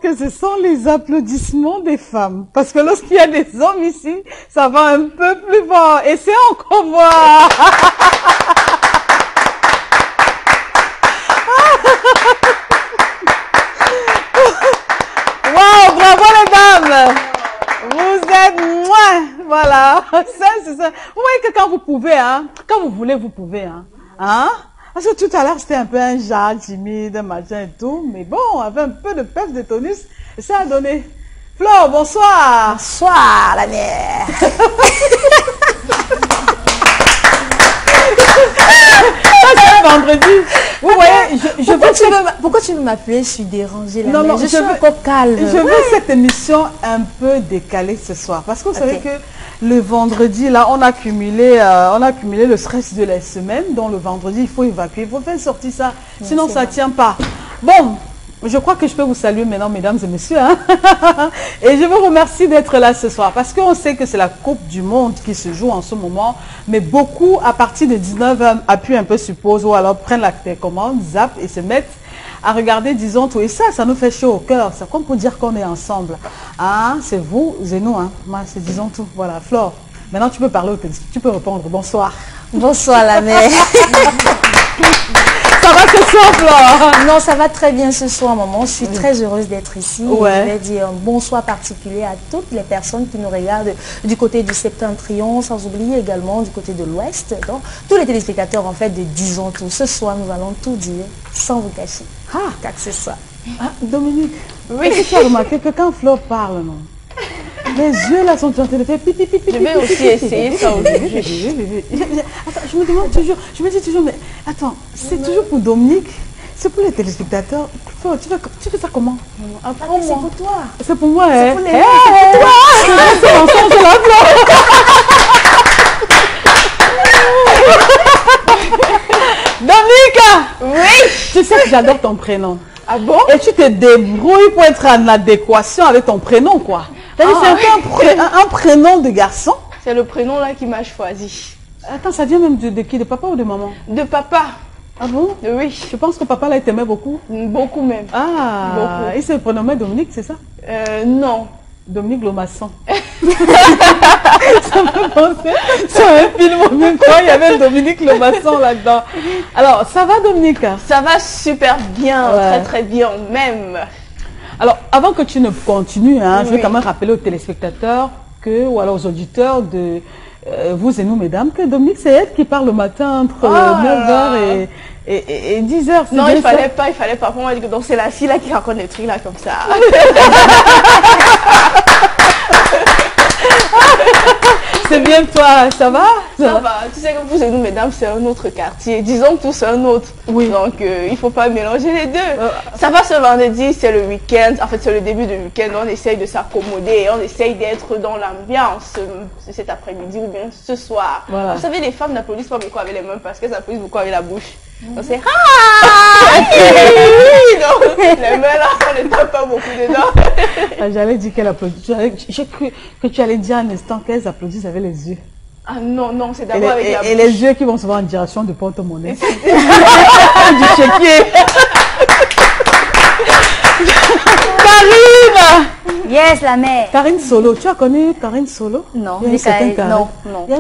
que ce sont les applaudissements des femmes. Parce que lorsqu'il y a des hommes ici, ça va un peu plus fort. Et c'est encore voir. Wow, bravo les dames. Vous êtes moins. Voilà. Ça, c'est ça. Vous voyez que quand vous pouvez, hein, quand vous voulez, vous pouvez, hein. Parce que tout à l'heure, c'était un peu un genre timide, machin et tout. Mais bon, avec un peu de pef de tonus, ça a donné. Flore, bonsoir. Bonsoir, la mère. C'est vendredi. Vous voyez, pourquoi tu veux m'appeler? Je suis dérangée, la non, mère. non, je suis un peu calme. Je veux cette émission un peu décalée ce soir. Parce que vous savez que le vendredi, là, on a cumulé le stress de la semaine. Donc le vendredi, il faut évacuer, il faut faire sortir ça. Sinon, ça ne tient pas. Bon, je crois que je peux vous saluer maintenant, mesdames et messieurs. Hein? Et je vous remercie d'être là ce soir. Parce qu'on sait que c'est la Coupe du Monde qui se joue en ce moment. Mais beaucoup, à partir de 19h, appuient un peu sur pause ou alors prennent la télécommande, zappent et se mettent à regarder, disons, tout. Et ça nous fait chaud au cœur. C'est comme pour dire qu'on est ensemble. Hein? C'est vous et nous. Hein? Moi, c'est disons tout. Voilà, Flore. Maintenant, tu peux parler au téléphone. Tu peux répondre. Bonsoir. Bonsoir, la mère. Ça va ce soir, Flore? Non, ça va très bien ce soir, maman. Je suis très heureuse d'être ici. Ouais. Je vais dire un bonsoir particulier à toutes les personnes qui nous regardent du côté du septentrion, sans oublier également du côté de l'ouest. Donc, tous les téléspectateurs, en fait, de Disons Tout. Ce soir, nous allons tout dire sans vous cacher. Ah, car c'est ça. Ah, Dominique, oui. Est-ce que tu as remarqué que quand Flore parle, non, les yeux là sont en train de faire pipi, pipi, Je vais aussi essayer ça aujourd'hui. Attends, je me demande toujours, je me dis toujours, mais attends, c'est toujours pour Dominique, c'est pour les téléspectateurs. Flore, tu fais ça comment? Apprends-moi. C'est pour toi. C'est pour moi, hein? C'est pour les c'est pour toi. C'est ensemble, c'est la Flore. Dominique! Oui! Tu sais que j'adore ton prénom. Ah bon? Et tu te débrouilles pour être en adéquation avec ton prénom, quoi. C'est un prénom de garçon. C'est le prénom là qui m'a choisi. Attends, ça vient même de qui? De papa ou de maman? De papa. Ah bon? Oui. Je pense que papa là, il t'aimait beaucoup. Beaucoup même. Ah, beaucoup. Il se prénommait Dominique, c'est ça? Non. Dominique Lomasson. Ça me pensait sur un film en même temps, il y avait Dominique Lomasson là-dedans. Alors, ça va Dominique? Ça va super bien, ouais. très bien même. Alors, avant que tu ne continues, hein, je vais quand même rappeler aux téléspectateurs ou alors aux auditeurs de vous et nous, mesdames, que Dominique, c'est elle qui parle le matin entre 9h et 10h. Non, il fallait pas. Pour moi, donc c'est la fille là qui raconte des trucs là comme ça. C'est bien toi, ça va? Ça va. Tu sais que vous et nous, mesdames, c'est un autre quartier. Disons tous un autre. Oui. Donc, il faut pas mélanger les deux. Ça va ce vendredi, c'est le week-end. En fait, c'est le début du week-end. On essaye de s'accommoder. On essaye d'être dans l'ambiance cet après-midi ou bien ce soir. Voilà. Vous savez, les femmes n'applaudissent pas beaucoup avec les mains parce qu'elles applaudissent beaucoup avec la bouche. Donc, c'est donc, les mains là, on ne tape pas beaucoup dedans. J'allais dire qu'elle applaudit. J'ai cru que tu allais dire un instant qu'elles applaudissent avec les yeux. Ah non, non, c'est d'abord avec la bouche. Et les yeux qui vont se voir en direction du porte-monnaie. Du chéquier. Karine! Yes, la mère. Karine Solo, tu as connu Karine Solo? Non, il y a une certaine Karine. Non. Il y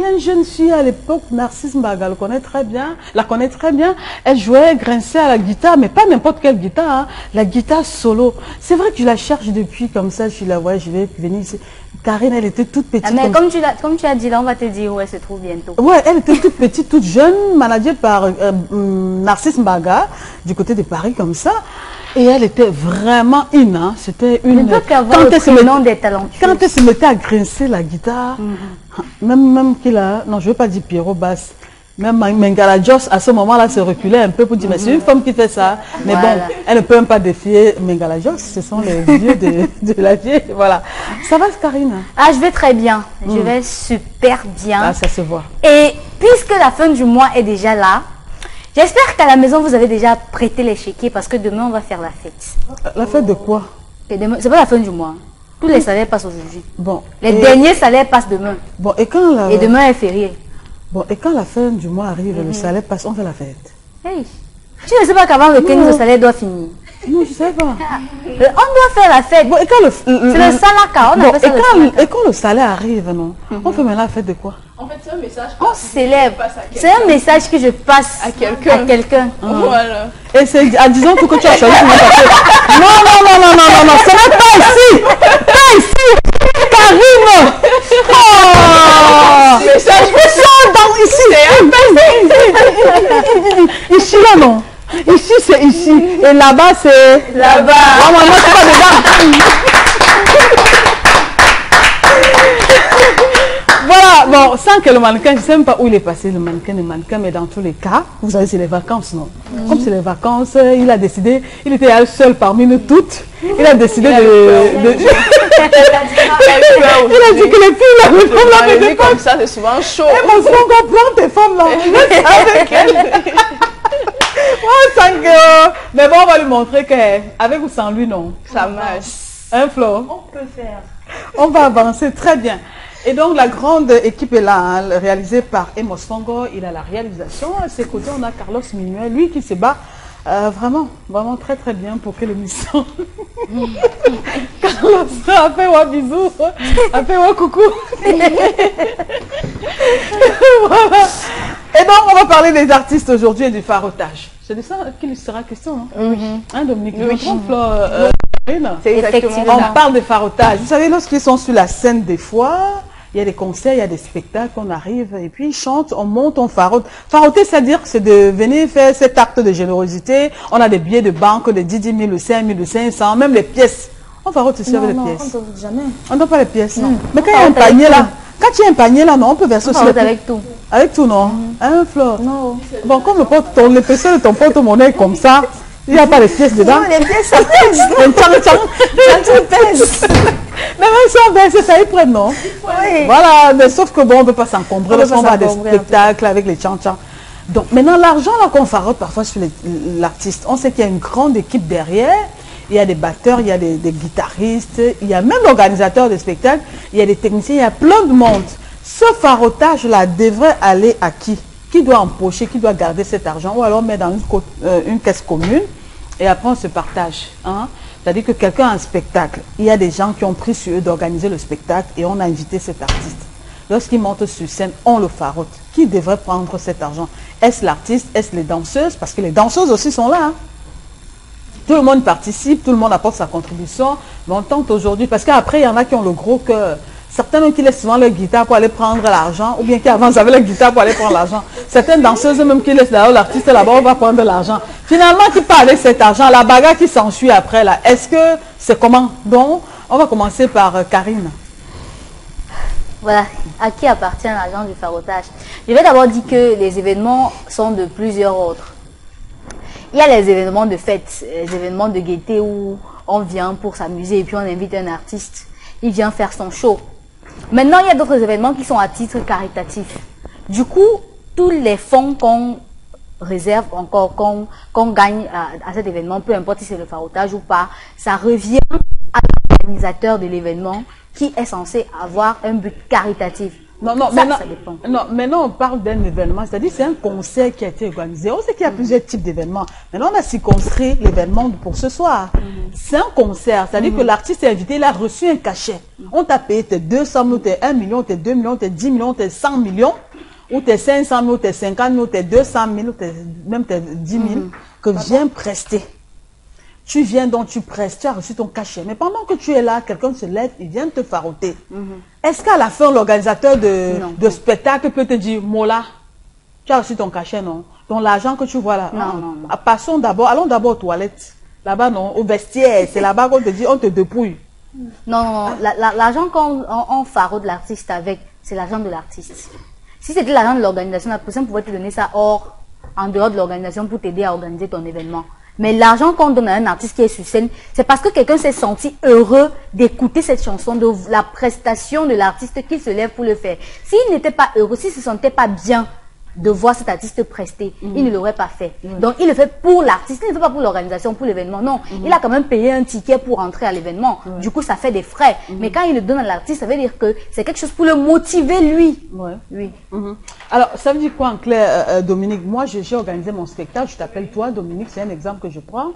a une jeune fille à l'époque, Narcisse Mbaga, la connaît très bien. Elle jouait, grinçait à la guitare, mais pas n'importe quelle guitare, hein, la guitare solo. C'est vrai que je la cherche depuis comme ça, je la vois, je vais venir ici. Karine, elle était toute petite. Ah, mais comme tu as dit là, on va te dire où elle se trouve bientôt. Ouais, elle était toute petite, toute jeune, managée par Narcisse Mbaga, du côté de Paris comme ça. Et elle était vraiment in, hein. C'était une... Quand elle se mettait à grincer la guitare, même qu'il a... Non, je ne veux pas dire Pierrot Basse. Même Mengala Joss, à ce moment-là, se reculait un peu pour dire, mais c'est une femme qui fait ça. Mais bon, elle ne peut même pas défier Mengala Joss. Ce sont les vieux de la vieille. Voilà. Ça va, Karine? Ah, je vais très bien. Je vais super bien. Ah, ça se voit. Et puisque la fin du mois est déjà là, j'espère qu'à la maison, vous avez déjà prêté les chéquiers parce que demain, on va faire la fête. La fête de quoi? C'est pas la fin du mois. Tous les salaires passent aujourd'hui. Bon. Les derniers salaires passent demain. Bon, et quand Et demain est férié. Bon, et quand la fin du mois arrive, le salaire passe, on fait la fête. Hey. Tu ne sais pas qu'avant le 15, le salaire doit finir. Non, je ne sais pas. On doit faire la fête. Bon, et quand C'est le salaka, on bon, appelle ça le salaka. et quand le salaire arrive, non, on fait maintenant la fête de quoi? En fait, c'est un message. On célèbre. passe à C'est un message que je passe À quelqu'un. Voilà. Et c'est disons tout que tu as choisi pour passer. Non, ce n'est pas ici. Pas ici. Karine. Oh. Message Ici, là, non. Ici, c'est ici. Et là-bas, c'est... là-bas. Non, moi, c'est pas dedans. Voilà, bon, sans que le mannequin, je ne sais même pas où il est passé, le mannequin, mais dans tous les cas, vous savez, c'est les vacances, non? Comme c'est les vacances, il a décidé, il était seul parmi nous toutes, il a décidé il a dit que les filles, là, les femmes, là, comme ça, c'est souvent chaud. et mon frère, on prend tes femmes, là, avec elle. Mais bon, on va lui montrer qu'avec ou sans lui, non. Ça marche. Un Flo? On peut faire. On va avancer très bien. Et donc la grande équipe est là, hein, réalisée par Emos Fongo. Il a la réalisation. À ses côtés, on a Carlos Minuet, lui qui se bat vraiment très très bien pour que l'émission. Carlos a fait wa bisous, a fait wa coucou. Voilà. Et donc on va parler des artistes aujourd'hui et du farotage. C'est de ça qu'il sera question, non? Hein, Dominique? Oui. C'est Effectivement. on parle de farotage. Vous savez, lorsqu'ils sont sur la scène, des fois, il y a des concerts, il y a des spectacles, on arrive et puis ils chantent, on monte, on farote. Faroter, c'est-à-dire que c'est de venir faire cet acte de générosité. On a des billets de banque de 10 000, de 5 000, de 500, même les pièces. On farote aussi avec les pièces. On ne donne jamais. On ne donne pas les pièces, non. Non. Mais quand il y a un panier là, quand il y a un panier là, non, on peut verser aussi les pièces. Avec tout. Avec tout, non? Hein, Flore? Non. Bon, comme l'épaisseur de ton porte-monnaie est comme ça, il n'y a pas de pièces dedans. Non, les pièces, ça pèse. Ça pèse. Mais même si on verse, ça y prend, non? Oui. Voilà, mais sauf que bon, on ne peut pas s'encombrer On peut lorsqu'on pas va à des s'encombrer, spectacles avec les tchan-tchan. Donc maintenant, l'argent là qu'on farote parfois sur l'artiste, on sait qu'il y a une grande équipe derrière. Il y a des batteurs, il y a des guitaristes, il y a même l'organisateur des spectacles, il y a des techniciens, il y a plein de monde. Ce farotage là devrait aller à qui? Qui doit empocher, qui doit garder cet argent, ou alors mettre dans une caisse commune et après on se partage. Hein? C'est-à-dire que quelqu'un a un spectacle, il y a des gens qui ont pris sur eux d'organiser le spectacle et on a invité cet artiste. Lorsqu'il monte sur scène, on le farote. Qui devrait prendre cet argent? Est-ce l'artiste? Est-ce les danseuses? Parce que les danseuses aussi sont là. Hein? Tout le monde participe, tout le monde apporte sa contribution. Mais on tente aujourd'hui, parce qu'après, il y en a qui ont le gros cœur. Certains même qui laissent souvent leur guitare pour aller prendre l'argent, ou bien qui avancent avec leur guitare pour aller prendre l'argent. Certaines danseuses même qui laissent d'ailleurs l'artiste là-bas, on va prendre l'argent. Finalement, qui part avec cet argent, la bagarre qui s'ensuit après, là, est-ce que c'est comment? Donc, on va commencer par Karine. Voilà, à qui appartient l'argent du farotage? Je vais d'abord dire que les événements sont de plusieurs ordres. Il y a les événements de fête, les événements de gaieté où on vient pour s'amuser et puis on invite un artiste. Il vient faire son show. Maintenant, il y a d'autres événements qui sont à titre caritatif. Du coup, tous les fonds qu'on réserve encore, qu'on gagne à cet événement, peu importe si c'est le farotage ou pas, ça revient à l'organisateur de l'événement qui est censé avoir un but caritatif. Non, non, ça dépend. Non, maintenant on parle d'un événement, c'est-à-dire c'est un concert qui a été organisé. On sait qu'il y a plusieurs types d'événements. Maintenant on a circonscrit l'événement pour ce soir. C'est un concert, c'est-à-dire que l'artiste est invité, il a reçu un cachet. On t'a payé tes 200 000, tes 1 million, tes 2 millions, tes 10 millions, tes 100 millions, ou tes 500 000, tes 50 000, tes 200 000, même tes 10 000, que viens prester. Tu viens donc tu prestes, tu as reçu ton cachet. Mais pendant que tu es là, quelqu'un se lève, il vient te faroter. Est-ce qu'à la fin, l'organisateur de spectacle peut te dire, Mola, tu as reçu ton cachet, non? Donc l'argent que tu vois là, non. Passons d'abord, allons d'abord aux toilettes. Là-bas, non, au vestiaire, c'est là-bas qu'on te dit, on te dépouille. Non, l'argent qu'on farote l'artiste avec, c'est l'argent de l'artiste. Si c'était l'argent de l'organisation, la personne pouvait te donner ça en dehors de l'organisation pour t'aider à organiser ton événement. Mais l'argent qu'on donne à un artiste qui est sur scène, c'est parce que quelqu'un s'est senti heureux d'écouter cette chanson, de la prestation de l'artiste qu'il se lève pour le faire. S'il n'était pas heureux, s'il ne se sentait pas bien de voir cet artiste prester, il ne l'aurait pas fait. Donc il le fait pour l'artiste, il ne le fait pas pour l'organisation, pour l'événement. Non, il a quand même payé un ticket pour entrer à l'événement. Du coup, ça fait des frais. Mais quand il le donne à l'artiste, ça veut dire que c'est quelque chose pour le motiver lui. Oui. Alors, ça veut dire quoi en clair, Dominique? Moi, j'ai organisé mon spectacle, je t'appelle toi, Dominique, c'est un exemple que je prends.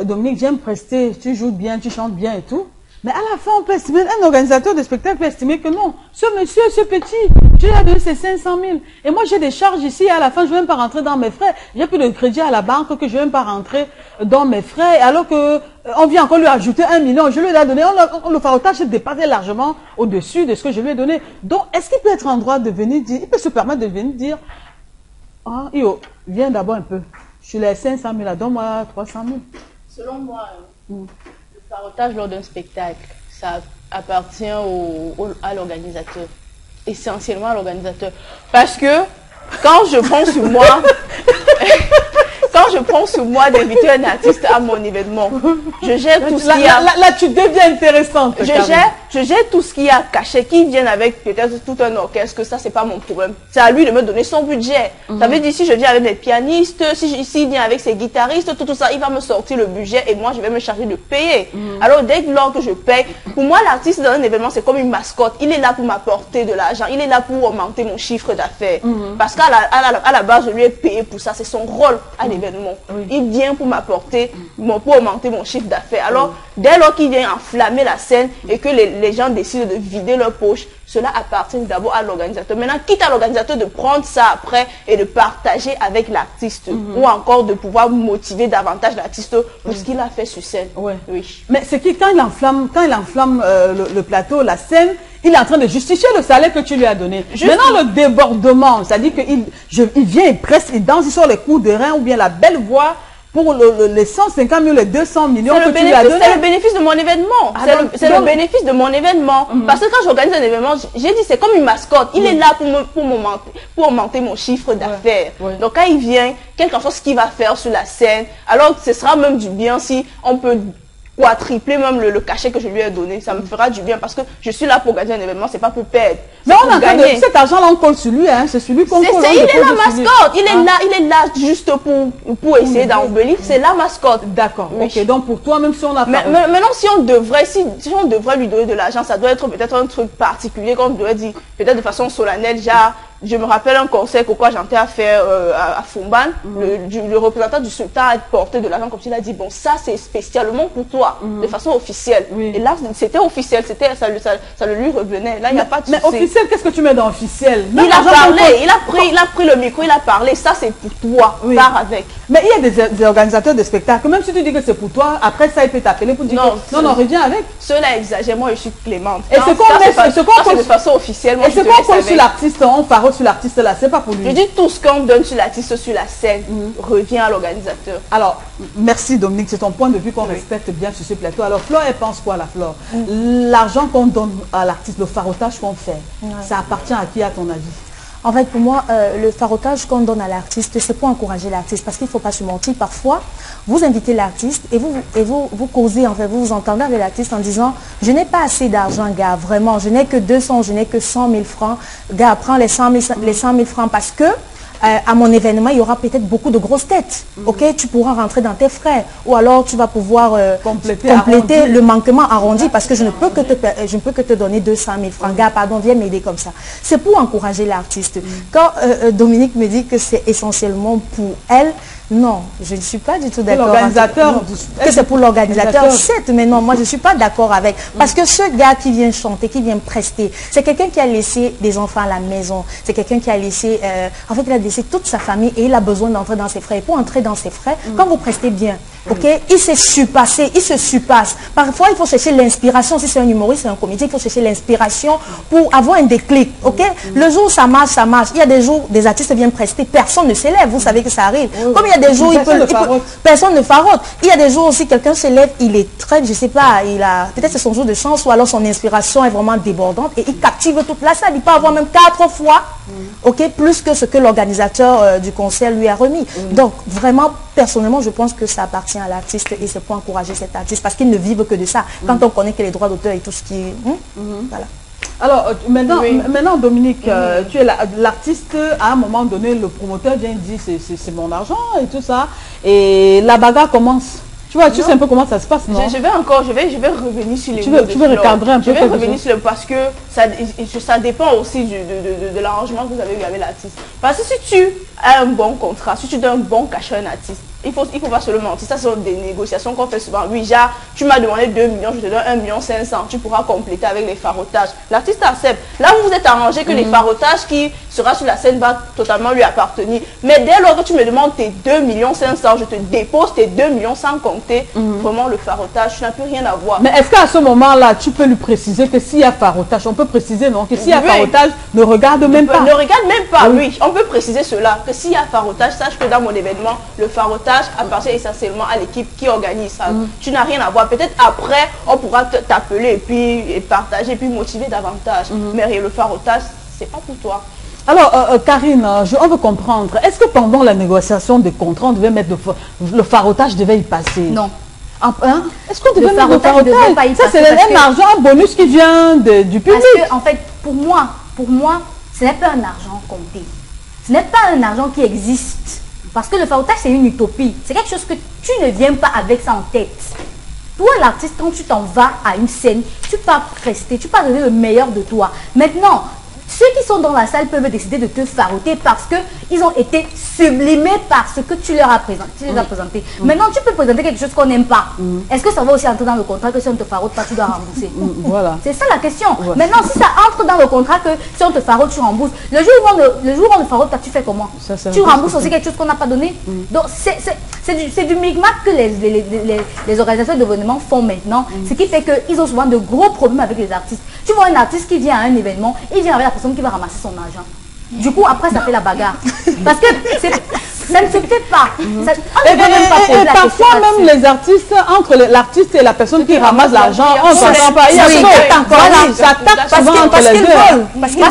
Dominique, j'aime prester, tu joues bien, tu chantes bien et tout. Mais à la fin, on peut estimer, un organisateur de spectacle peut estimer que non, ce monsieur, ce petit, je lui ai donné ses 500 000. Et moi, j'ai des charges ici, et à la fin, je ne vais même pas rentrer dans mes frais. J'ai plus de crédit à la banque que je ne vais même pas rentrer dans mes frais, alors que on vient encore lui ajouter 1 million. Je lui ai donné, le farotage est dépassé largement au-dessus de ce que je lui ai donné. Donc, est-ce qu'il peut être en droit de venir dire, il peut se permettre de venir dire, ah, Io, viens d'abord un peu. Je suis les 500 000, donne-moi 300 000. Selon moi, le farotage lors d'un spectacle, ça appartient à l'organisateur. Essentiellement à l'organisateur. Parce que quand je prends sur moi... Quand je prends sur moi d'inviter un artiste à mon événement, je gère tout ce qui a... Là, tu deviens intéressante. Je gère tout ce qui a caché, qui viennent avec peut-être tout un orchestre, que ça, c'est pas mon problème. C'est à lui de me donner son budget. Ça veut dire, si je viens avec des pianistes, s'il vient avec ses guitaristes, tout ça, il va me sortir le budget et moi, je vais me charger de payer. Alors, dès lors que je paye, pour moi, l'artiste dans un événement, c'est comme une mascotte. Il est là pour m'apporter de l'argent. Il est là pour augmenter mon chiffre d'affaires. Parce qu'à la base, je lui ai payé pour ça. C'est son rôle à l'événement. Il vient pour m'apporter, pour augmenter mon chiffre d'affaires. Alors, dès lors qu'il vient enflammer la scène et que les gens décident de vider leur poche, cela appartient d'abord à l'organisateur. Maintenant, quitte à l'organisateur de prendre ça après et de partager avec l'artiste ou encore de pouvoir motiver davantage l'artiste pour ce qu'il a fait sur scène. Oui. Oui. Mais c'est que quand il enflamme le plateau, la scène, il est en train de justifier le salaire que tu lui as donné. Maintenant, le débordement, c'est-à-dire qu'il vient, il presse, il danse, il sort les coups de rein ou bien la belle voix pour les 150 000, les 200 millions que tu lui as donné. C'est le bénéfice de mon événement. C'est le bénéfice de mon événement. Parce que quand j'organise un événement, j'ai dit c'est comme une mascotte. Il est là pour augmenter mon chiffre d'affaires. Donc quand il vient, quelque chose qu'il va faire sur la scène, alors ce sera même du bien si on peut tripler même le cachet que je lui ai donné, ça me fera du bien parce que je suis là pour gagner un événement, c'est pas pour perdre. Mais on a gagné. Cet argent-là, on colle sur lui, hein, c'est sur lui qu'on colle. Il est la mascotte, il est là juste pour essayer d'embellir, c'est la mascotte. D'accord, ok, donc pour toi, même si on a... Maintenant, si on devrait lui donner de l'argent, ça doit être peut-être un truc particulier, comme je dois dire, peut-être de façon solennelle, genre, je me rappelle un concert que quoi j'étais à faire à Fumban, le représentant du sultan a porté de l'argent comme il a dit, bon, ça c'est spécialement pour toi, de façon officielle. Et là, c'était officiel, ça le lui revenait. Là, il n'y a pas de souci. Mais officiel, qu'est-ce que tu mets dans officiel? Il a parlé, il a pris le micro, il a parlé, ça c'est pour toi, pars avec. Mais il y a des organisateurs de spectacles, même si tu dis que c'est pour toi, après ça il peut t'appeler pour dire non, reviens avec. Ceux-là exagèrent, moi je suis clémente. Et ce qu'on met de façon officielle, et ce qu'on colle sur l'artiste, on parle sur l'artiste là, c'est pas pour lui. Je dis tout ce qu'on donne sur l'artiste sur la scène revient à l'organisateur. Alors, merci Dominique, c'est ton point de vue qu'on respecte bien sur ce plateau. Alors Flore, elle pense quoi la Flore? L'argent qu'on donne à l'artiste, le farotage qu'on fait, ça appartient à qui à ton avis? En fait, pour moi, le farotage qu'on donne à l'artiste, c'est pour encourager l'artiste. Parce qu'il ne faut pas se mentir. Parfois, vous invitez l'artiste et vous causez, en fait, vous vous entendez avec l'artiste en disant « Je n'ai pas assez d'argent, gars, vraiment. Je n'ai que 200, je n'ai que 100 000 francs. Gars, prends les 100 000 francs parce que... à mon événement, il y aura peut-être beaucoup de grosses têtes. Ok, tu pourras rentrer dans tes frais. Ou alors, tu vas pouvoir compléter le manquement arrondi parce que je ne peux que te donner 200 000 francs. Gars, pardon, viens m'aider comme ça. C'est pour encourager l'artiste. Quand Dominique me dit que c'est essentiellement pour elle, non, je ne suis pas du tout d'accord. L'organisateur. Que c'est pour l'organisateur. Certes, mais non, moi je ne suis pas d'accord avec. Parce que ce gars qui vient chanter, qui vient prester, c'est quelqu'un qui a laissé des enfants à la maison. C'est quelqu'un qui a laissé, en fait, il a laissé toute sa famille et il a besoin d'entrer dans ses frais. Et pour entrer dans ses frais, quand vous prestez bien, ok, il s'est surpassé, il se surpasse. Parfois, il faut chercher l'inspiration. Si c'est un humoriste, c'est un comédien, il faut chercher l'inspiration pour avoir un déclic. Ok, le jour où ça marche, ça marche. Il y a des jours, des artistes viennent prester, personne ne s'élève. Vous savez que ça arrive. Comme il y a des jours, personne ne farote. Il y a des jours aussi, quelqu'un se lève, il est très, je sais pas, peut-être c'est son jour de chance ou alors son inspiration est vraiment débordante et il captive toute la salle. Il peut avoir même 4 fois, ok, plus que ce que l'organisateur du concert lui a remis. Donc, vraiment, personnellement, je pense que ça appartient à l'artiste et c'est pour encourager cet artiste parce qu'ils ne vivent que de ça. Quand on connaît que les droits d'auteur et tout ce qui... voilà. Alors, maintenant Dominique, tu es l'artiste, à un moment donné, le promoteur vient dire c'est mon argent et tout ça, et la bagarre commence. Tu vois, tu sais un peu comment ça se passe, non? Je vais revenir sur les mots. Tu veux recadrer un peu? Je vais revenir sur parce que ça dépend aussi de l'arrangement que vous avez eu avec l'artiste. Parce que si tu as un bon contrat, si tu donnes un bon cachet à un artiste, il faut pas se le mentir. Ça, ce sont des négociations qu'on fait souvent. Oui, genre, tu m'as demandé 2 millions, je te donne 1,5 million. Tu pourras compléter avec les farotages. L'artiste accepte. Là, vous vous êtes arrangé que les farotages qui sera sur la scène va totalement lui appartenir. Mais dès lors que tu me demandes tes 2,5 millions, je te dépose tes 2 millions sans compter vraiment le farotage. Tu n'as plus rien à voir. Mais est-ce qu'à ce moment-là, tu peux lui préciser que s'il y a farotage, on peut préciser, non? Que s'il y a farotage, ne regarde même pas. Ne regarde même pas, oui. On peut préciser cela. Que s'il y a farotage, sache que dans mon événement, le farotage appartient essentiellement à l'équipe qui organise ça. Tu n'as rien à voir. Peut-être après, on pourra t'appeler et partager, et puis motiver davantage. Mais le farotage, c'est pas pour toi. Alors, Karine, on veut comprendre. Est-ce que pendant la négociation des contrats, on devait mettre le farotage devait y passer? Non. Hein? Est-ce qu'on devait mettre le farotage? Ça, c'est un argent, un bonus qui vient du public. Parce que, en fait, pour moi, ce n'est pas un argent compté. Ce n'est pas un argent qui existe. Parce que le farotage, c'est une utopie. C'est quelque chose que tu ne viens pas avec ça en tête. Toi, l'artiste, quand tu t'en vas à une scène, tu pars prester, tu pars donner le meilleur de toi. Maintenant, ceux qui sont dans la salle peuvent décider de te faroter parce qu'ils ont été sublimés par ce que tu leur as présenté. Maintenant, tu peux présenter quelque chose qu'on n'aime pas. Est-ce que ça va aussi entrer dans le contrat que si on te farote pas, tu dois rembourser? Voilà. C'est ça la question. Maintenant, si ça entre dans le contrat que si on te farote, tu rembourses. Le jour où on te farote, tu fais comment? Tu rembourses aussi quelque chose qu'on n'a pas donné. Donc, c'est du micmac que les organisations d'événements font maintenant. Ce qui fait qu'ils ont souvent de gros problèmes avec les artistes. Tu vois un artiste qui vient à un événement, il vient avec la personne qui va ramasser son argent. Du coup, après, ça fait la bagarre. Parce que ça ne se fait pas. Et parfois, même les artistes, entre l'artiste et la personne qui ramasse l'argent, on ne s'entend pas. Il y a ça tape souvent entre les deux. Parce qu'ils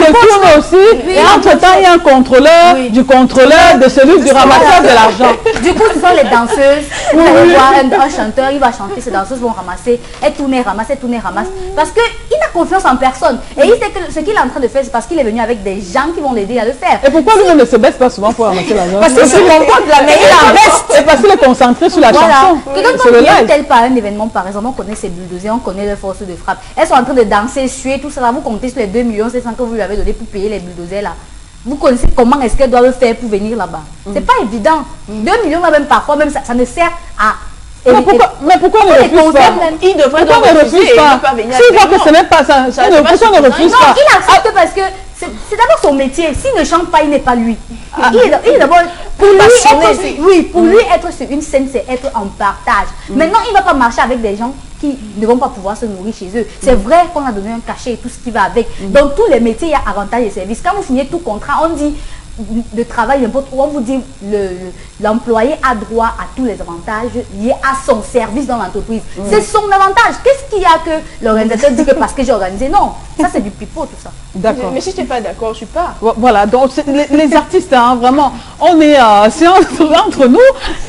détournent aussi. Et entre-temps, il y a un contrôleur du contrôleur de celui du ramasseur de l'argent. Du coup, ce sont les danseuses. Vous allez voir un chanteur, il va chanter, ces danseuses vont ramasser. Elle tourne, ramasse, elle tourne, ramasse. Parce qu'il n'a confiance en personne. Et il sait que ce qu'il est en train de faire, c'est parce qu'il est venu avec des gens qui vont l'aider à le faire. Et pourquoi lui ne se baisse pas souvent pour ramasser l'argent? Parce que c'est mon pote là, mais il investe. Et parce qu'il est concentré sur la chanson. Quand on vient tel par un événement, par exemple, on connaît ses bulldozers, on connaît leurs forces de frappe. Elles sont en train de danser, suer, tout ça. Là, vous comptez sur les 2 millions 700 que vous lui avez donné pour payer les bulldozers là. Vous connaissez comment est-ce qu'elles doivent faire pour venir là-bas. C'est pas évident. 2 millions là, même parfois, même ça ne sert à... Mais pourquoi on ne refuse pas? Il devrait donc refuser pas venir. S'il voit que ce n'est pas ça, pourquoi on ne refuse pas? Non, il accepte parce que c'est d'abord son métier. S'il ne chante pas, il n'est pas lui. Il est d'abord... Pour lui, être sur une scène, c'est être en partage. Maintenant, il ne va pas marcher avec des gens qui ne vont pas pouvoir se nourrir chez eux. C'est vrai qu'on a donné un cachet et tout ce qui va avec. Dans tous les métiers, il y a avantages et services. Quand vous signez tout contrat, on dit de travail, n'importe où, on vous dit l'employé a droit à tous les avantages liés à son service dans l'entreprise. C'est son avantage. Qu'est-ce qu'il y a que l'organisateur dit que parce que j'ai organisé? Non, ça c'est du pipeau tout ça. D'accord. Mais si tu n'es pas d'accord, je pars. Voilà, donc les artistes, hein, vraiment, on est entre nous.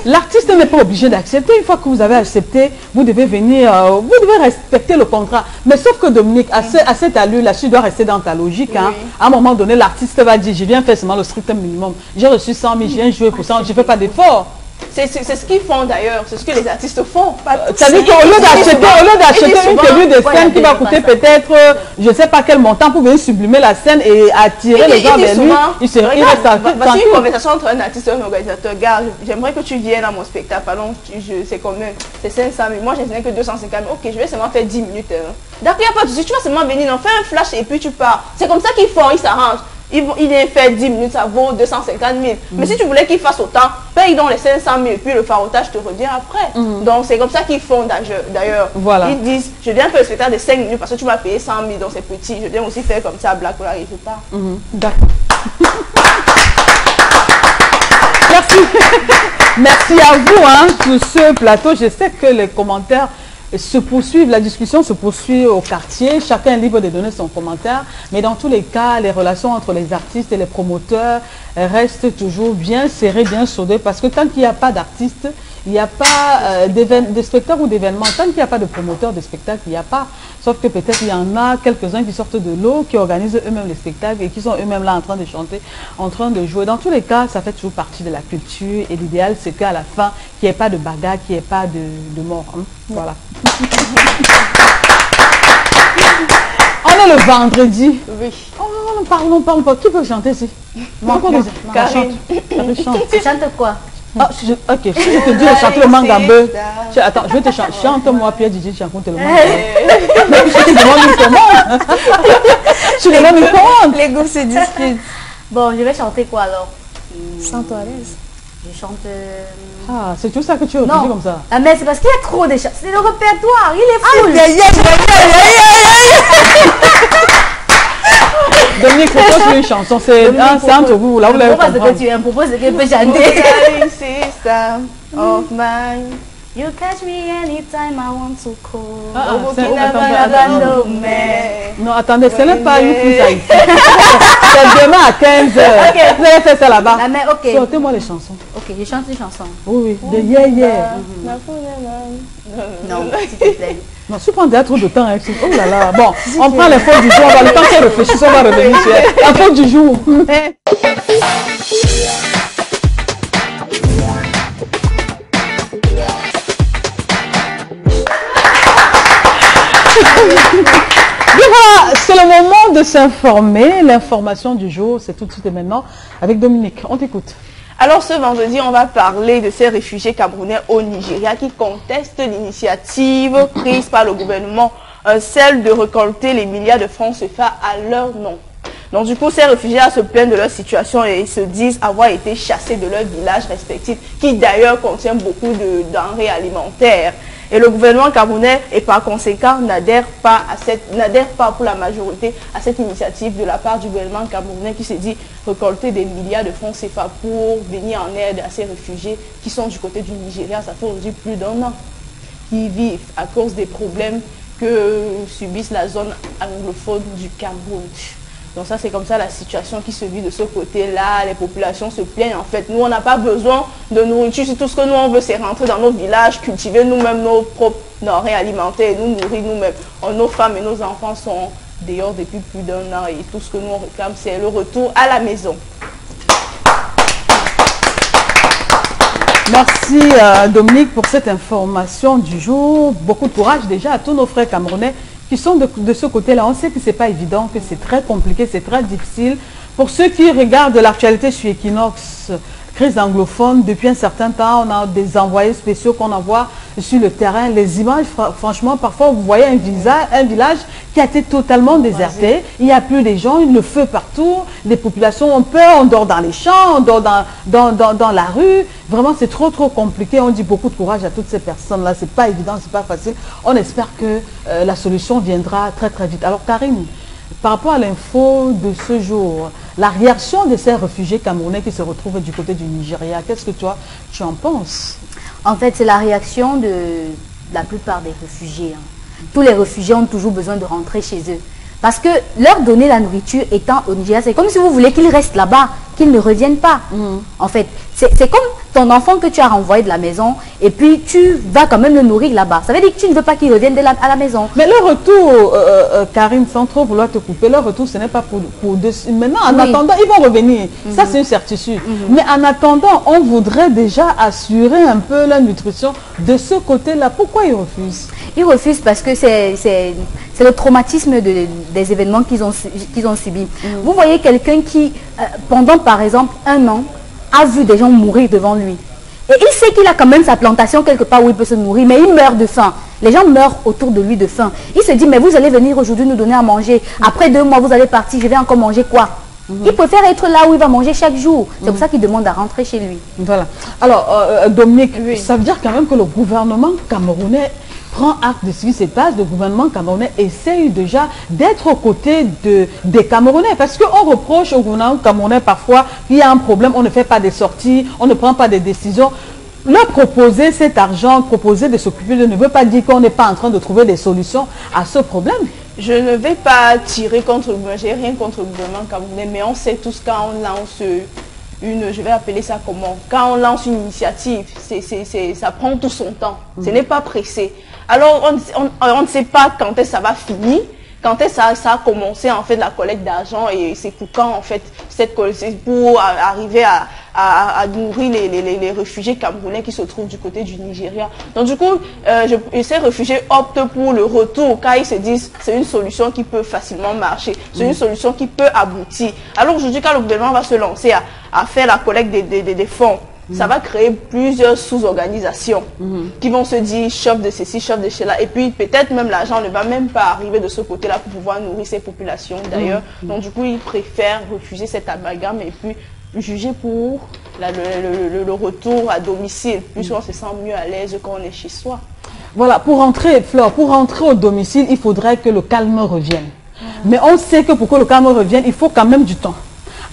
L'artiste n'est pas obligé d'accepter. Une fois que vous avez accepté, vous devez venir, vous devez respecter le contrat. Mais sauf que Dominique, à cette allure, là, tu dois rester dans ta logique. Hein. À un moment donné, l'artiste va dire, je viens faire seulement le strict minimum. J'ai reçu 100 000, je viens jouer pour ça, je ne fais pas d'effort. C'est ce qu'ils font d'ailleurs, c'est ce que les artistes font. C'est-à-dire qu'au lieu d'acheter une tenue de scène qui va coûter peut-être, je ne sais pas quel montant pour venir sublimer la scène et attirer les gens vers lui, il reste à faire. Voici une conversation entre un artiste et un organisateur. Gars, j'aimerais que tu viennes à mon spectacle. Pardon, c'est combien? C'est 500 000. Moi, je n'ai que 250 000. Ok, je vais seulement faire 10 minutes. D'accord, il n'y a pas de souci. Tu vas seulement venir, on fait un flash et puis tu pars. C'est comme ça qu'ils font, ils s'arrangent. Il vient faire 10 minutes, ça vaut 250 000. Mais si tu voulais qu'il fasse autant, paye donc les 500 000, puis le farotage te revient après. Donc c'est comme ça qu'ils font d'ailleurs. Voilà. Ils disent, je viens faire le spectacle de 5 minutes parce que tu m'as payé 100 000, donc c'est petit. Je viens aussi faire comme ça à Black Collar et je pars. D'accord. Merci. Merci à vous hein, pour ce plateau. Je sais que les commentaires se poursuivent, la discussion se poursuit au quartier, chacun est libre de donner son commentaire, mais dans tous les cas, les relations entre les artistes et les promoteurs restent toujours bien serrées, bien soudées, parce que tant qu'il n'y a pas d'artistes, il n'y a pas de spectacles ou d'événements, tant qu'il n'y a pas de promoteurs de spectacles, il n'y a pas, sauf que peut-être il y en a quelques-uns qui sortent de l'eau, qui organisent eux-mêmes les spectacles et qui sont eux-mêmes là en train de chanter, en train de jouer. Dans tous les cas, ça fait toujours partie de la culture et l'idéal c'est qu'à la fin, qu'il n'y ait pas de bagarre, qu'il n'y ait pas de mort. Hein. Voilà. On est le vendredi. Oui. Oh, parlons pas. Qui peut chanter ici? Moi, Karine. Tu chantes quoi? Ah, ok, je vais te dire de chanter le Mangambeu. Attends, je vais te chanter. Chante-moi Pierre Didi, chante le Mangambeu. Mais je te demande une commande. Tu demandes une commande. Les goûts se disputent. Bon, je vais chanter quoi alors? Sens-toi à l'aise. Je chante... Ah, c'est tout ça que tu as refusé comme ça? Ah, mais c'est parce qu'il y a trop de chants. C'est le répertoire, il est fou. Dominique, propose une chanson. C'est entre vous. Là, vous l'avez compris. Propose ce que tu aimes, propose ce que tu peux chanter. Of mine. You catch me anytime I want to call. Non, attendez, ce n'est pas une fille haïtienne. C'est demain à 15h. Vous allez faire ça là-bas. Sortez-moi les chansons. Ok, je chante une chanson. Oui, de Yeah Yeah. Non, s'il te plaît. Non, si tu prends déjà trop de temps. Oh là là. Bon, on prend les fautes du jour. On va le temps qu'elle réfléchisse, on va revenir sur la faute du jour. Voilà, c'est le moment de s'informer. L'information du jour, c'est tout de suite et maintenant avec Dominique. On t'écoute. Alors ce vendredi, on va parler de ces réfugiés camerounais au Nigeria qui contestent l'initiative prise par le gouvernement, celle de récolter les milliards de francs CFA à leur nom. Donc du coup, ces réfugiés se plaignent de leur situation et se disent avoir été chassés de leurs villages respectifs, qui d'ailleurs contiennent beaucoup de denrées alimentaires. Et le gouvernement camerounais, et par conséquent, n'adhère pas pour la majorité à cette initiative de la part du gouvernement camerounais qui s'est dit récolter des milliards de francs CFA pour venir en aide à ces réfugiés qui sont du côté du Nigeria. Ça fait aujourd'hui plus d'1 an qu'ils vivent à cause des problèmes que subissent la zone anglophone du Cameroun. Donc ça, c'est comme ça la situation qui se vit de ce côté-là. Les populations se plaignent. En fait, nous, on n'a pas besoin de nourriture. Tout ce que nous, on veut, c'est rentrer dans nos villages, cultiver nous-mêmes nos propres denrées alimentaires et nous nourrir nous-mêmes. Nos femmes et nos enfants sont dehors depuis plus d'1 an et tout ce que nous, on réclame, c'est le retour à la maison. Merci Dominique pour cette information du jour. Beaucoup de courage déjà à tous nos frères camerounais qui sont de ce côté-là. On sait que ce n'est pas évident, que c'est très compliqué, c'est très difficile. Pour ceux qui regardent l'actualité sur Equinox, crise anglophone, depuis un certain temps, on a des envoyés spéciaux qu'on envoie sur le terrain. Les images, franchement, parfois, vous voyez un village qui a été totalement déserté. Il n'y a plus de gens, le feu partout. Les populations ont peur, on dort dans les champs, on dort dans la rue. Vraiment, c'est trop compliqué. On dit beaucoup de courage à toutes ces personnes-là. C'est pas évident, c'est pas facile. On espère que la solution viendra très vite. Alors, Karine, par rapport à l'info de ce jour, la réaction de ces réfugiés camerounais qui se retrouvent du côté du Nigeria, qu'est-ce que toi, tu en penses? En fait, c'est la réaction de la plupart des réfugiés. Tous les réfugiés ont toujours besoin de rentrer chez eux. Parce que leur donner la nourriture étant au Nigeria, c'est comme si vous voulez qu'ils restent là-bas, qu'ils ne reviennent pas. En fait, c'est comme ton enfant que tu as renvoyé de la maison et puis tu vas quand même le nourrir là-bas. Ça veut dire que tu ne veux pas qu'il revienne à la maison. Mais le retour, Karine, sans trop vouloir te couper, leur retour, ce n'est pas pour maintenant, en attendant, ils vont revenir. Ça, c'est une certitude. Mais en attendant, on voudrait déjà assurer un peu la nutrition de ce côté-là. Pourquoi ils refusent? Ils refusent parce que c'est le traumatisme des événements qu'ils ont subis. Vous voyez quelqu'un qui, pendant par exemple 1 an, a vu des gens mourir devant lui. Et il sait qu'il a quand même sa plantation quelque part où il peut se nourrir, mais il meurt de faim. Les gens meurent autour de lui de faim. Il se dit, mais vous allez venir aujourd'hui nous donner à manger. Après 2 mois, vous allez partir, je vais encore manger quoi? Il préfère être là où il va manger chaque jour. C'est pour ça qu'il demande à rentrer chez lui. Voilà. Alors, Dominique, ça veut dire quand même que le gouvernement camerounais prend acte de ce qui se passe. Le gouvernement camerounais essaye déjà d'être aux côtés des Camerounais. Parce qu'on reproche au gouvernement camerounais parfois qu'il y a un problème, on ne fait pas des sorties, on ne prend pas des décisions. Leur proposer cet argent, proposer de s'occuper de ne veut pas dire qu'on n'est pas en train de trouver des solutions à ce problème. Je ne vais pas tirer contre le gouvernement, j'ai rien contre le gouvernement camerounais, mais on sait tous quand on lance je vais appeler ça comment, quand on lance une initiative, ça prend tout son temps, ce n'est pas pressé. Alors on ne sait pas quand est-ce que ça va finir, quand est-ce que ça a commencé en fait la collecte d'argent et c'est pour quand en fait cette collecte, pour arriver à nourrir les réfugiés camerounais qui se trouvent du côté du Nigeria. Donc du coup, ces réfugiés optent pour le retour car ils se disent c'est une solution qui peut facilement marcher, c'est une solution qui peut aboutir. Alors aujourd'hui, quand le gouvernement va se lancer à faire la collecte des fonds ça va créer plusieurs sous-organisations qui vont se dire chauffe de ceci, chauffe de cela. Et puis peut-être même l'argent ne va même pas arriver de ce côté-là pour pouvoir nourrir ces populations d'ailleurs. Donc du coup, ils préfèrent refuser cet amalgame et puis juger pour le retour à domicile, puisqu'on se sent mieux à l'aise quand on est chez soi. Voilà, pour rentrer, Fleur, pour rentrer au domicile, il faudrait que le calme revienne. Mais on sait que pour que le calme revienne, il faut quand même du temps.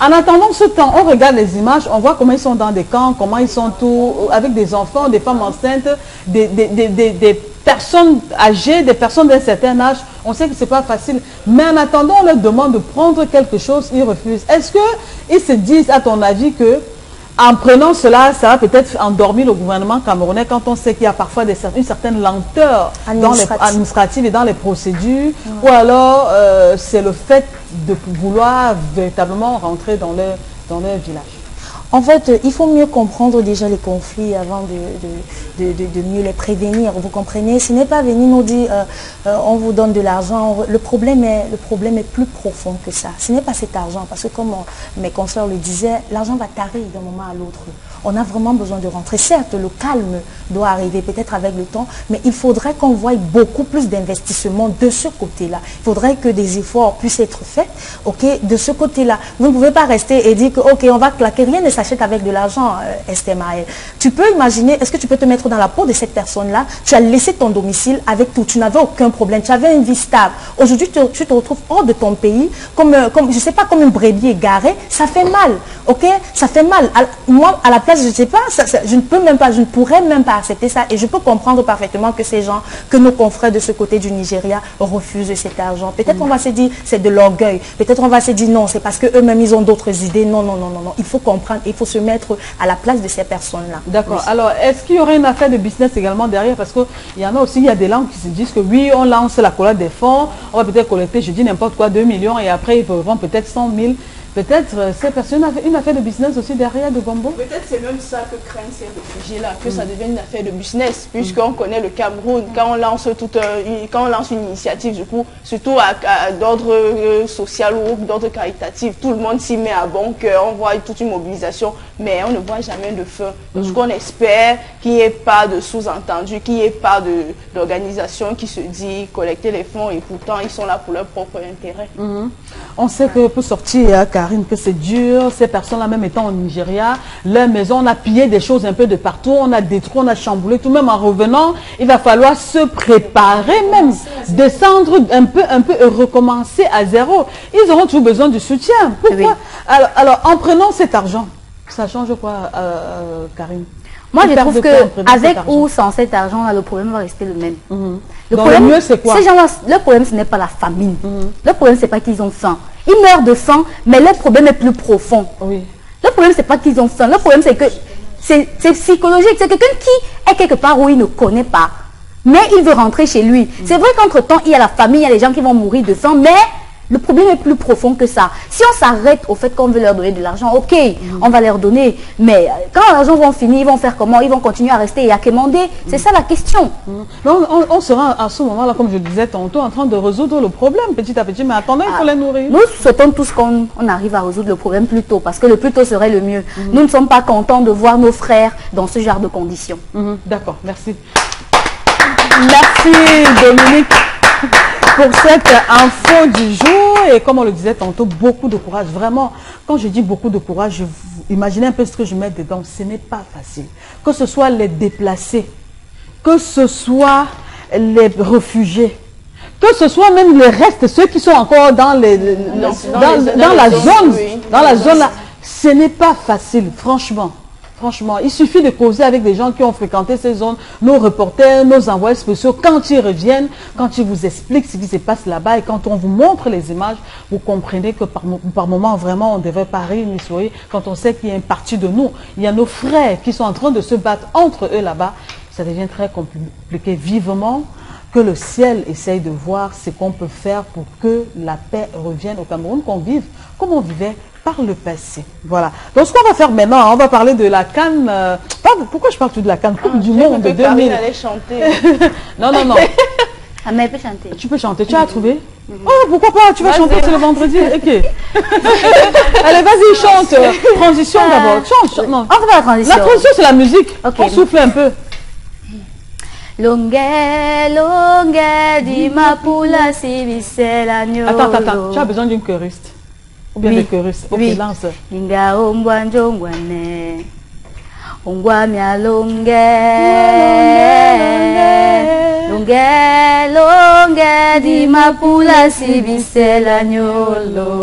En attendant ce temps, on regarde les images, on voit comment ils sont dans des camps, comment ils sont tous, avec des enfants, des femmes enceintes, des personnes âgées, des personnes d'un certain âge. On sait que ce n'est pas facile. Mais en attendant, on leur demande de prendre quelque chose, ils refusent. Est-ce qu'ils se disent, à ton avis, que en prenant cela, ça va peut-être endormir le gouvernement camerounais quand on sait qu'il y a parfois une certaine lenteur administrative et dans les procédures, ou alors c'est le fait de vouloir véritablement rentrer dans leur village. En fait, il faut mieux comprendre déjà les conflits avant de mieux les prévenir. Vous comprenez? Ce n'est pas venir nous dire on vous donne de l'argent. Le problème est plus profond que ça. Ce n'est pas cet argent, parce que comme mes consoeurs le disaient, l'argent va tarir d'un moment à l'autre. On a vraiment besoin de rentrer. Certes, le calme doit arriver peut-être avec le temps, mais il faudrait qu'on voie beaucoup plus d'investissement de ce côté-là. Il faudrait que des efforts puissent être faits, de ce côté-là. Vous ne pouvez pas rester et dire que, on va claquer, rien ne s'achète avec de l'argent, Esther Maël. Tu peux imaginer, est-ce que tu peux te mettre dans la peau de cette personne-là? Tu as laissé ton domicile avec tout, tu n'avais aucun problème, tu avais une vie stable. Aujourd'hui, tu te retrouves hors de ton pays, comme je sais pas, comme une brebis égarée, ça fait mal, ça fait mal. Moi, à la place, je ne sais pas, je ne pourrais même pas accepter ça, et je peux comprendre parfaitement que ces gens, que nos confrères de ce côté du Nigeria refusent cet argent. Peut-être on va se dire, c'est de l'orgueil, peut-être on va se dire, non, c'est parce qu'eux-mêmes, ils ont d'autres idées. Non, il faut comprendre, il faut se mettre à la place de ces personnes-là. D'accord. Oui. Alors, est-ce qu'il y aurait une affaire de business également derrière? Parce qu'il y en a aussi, il y a des langues qui se disent que oui, on lance la collecte des fonds, on va peut-être collecter, je dis n'importe quoi, 2 millions, et après, ils vont peut-être 100 000. Peut-être ces personnes avaient une affaire de business aussi derrière de Gombo. Peut-être c'est même ça que craignent ces réfugiés-là, que ça devienne une affaire de business, puisqu'on connaît le Cameroun, quand on lance une initiative, du coup, surtout d'ordre social ou d'ordre caritatif, tout le monde s'y met à bon cœur, on voit toute une mobilisation, mais on ne voit jamais de feu. Donc ce qu'on espère, qu'il n'y ait pas de sous-entendu, qu'il n'y ait pas d'organisation qui se dit collecter les fonds, et pourtant ils sont là pour leur propre intérêt. On sait que pour sortir, Karine, que c'est dur, ces personnes-là même étant au Nigeria, leur maison, on a pillé des choses un peu de partout, on a détruit, on a chamboulé, tout même en revenant, il va falloir se préparer même, descendre un peu et recommencer à zéro. Ils auront toujours besoin du soutien. Pourquoi? Oui. Alors, en prenant cet argent, ça change quoi, Karine? Moi, je trouve qu'avec ou sans cet argent, le problème va rester le même. Le problème, mieux, c'est quoi? Ces gens-là, le problème, ce n'est pas la famine. Le problème, c'est pas qu'ils ont faim. Ils meurent de faim, mais le problème est plus profond. Oui. Le problème, c'est pas qu'ils ont faim. Le problème, c'est que c'est psychologique. C'est quelqu'un qui est quelque part où il ne connaît pas, mais il veut rentrer chez lui. C'est vrai qu'entre-temps, il y a la famille, il y a les gens qui vont mourir de faim, mais le problème est plus profond que ça. Si on s'arrête au fait qu'on veut leur donner de l'argent, ok, on va leur donner. Mais quand l'argent va finir, ils vont faire comment? Ils vont continuer à rester et à quémander. C'est ça la question. On sera à ce moment-là, comme je disais tantôt, en train de résoudre le problème petit à petit. Mais attendez, il faut les nourrir. Nous souhaitons tous qu'on arrive à résoudre le problème plus tôt, parce que le plus tôt serait le mieux. Nous ne sommes pas contents de voir nos frères dans ce genre de conditions. D'accord, merci. Merci Dominique pour cette info du jour, et comme on le disait tantôt, beaucoup de courage. Vraiment, quand je dis beaucoup de courage, imaginez un peu ce que je mets dedans. Ce n'est pas facile. Que ce soit les déplacés, que ce soit les réfugiés, que ce soit même les restes, ceux qui sont encore dans la zone là, ce n'est pas facile, franchement. Franchement, il suffit de causer avec des gens qui ont fréquenté ces zones, nos reporters, nos envoyés spéciaux. Quand ils reviennent, quand ils vous expliquent ce qui se passe là-bas, et quand on vous montre les images, vous comprenez que par moment, vraiment, on ne devrait pas rire ni sourire. Quand on sait qu'il y a une partie de nous, il y a nos frères qui sont en train de se battre entre eux là-bas, ça devient très compliqué. Vivement que le ciel essaye de voir ce qu'on peut faire pour que la paix revienne au Cameroun, qu'on vive comme on vivait par le passé. Voilà. Donc ce qu'on va faire maintenant, on va parler de la CAN. Pourquoi je parle tout de la CAN? Coupe du monde de 2000. Allait chanter. Non. Ah, mais elle peut chanter. Tu peux chanter. Tu as trouvé? Oh, pourquoi pas? Tu vas chanter, c'est le vendredi. Ok. Allez, vas-y, chante. Transition d'abord. Chante. Non. On va faire la transition. La transition, c'est la musique. Ok. On souffle un peu. Longue, longue, dimapula, sibisela, Attends. Tu as besoin d'une choriste. Ou bien Oui. des choristes. Ok, Oui. lance. Linga ombwa njongwane. Ongwa mia longue. Longue, longue, dimapula, sibisela, nyolo.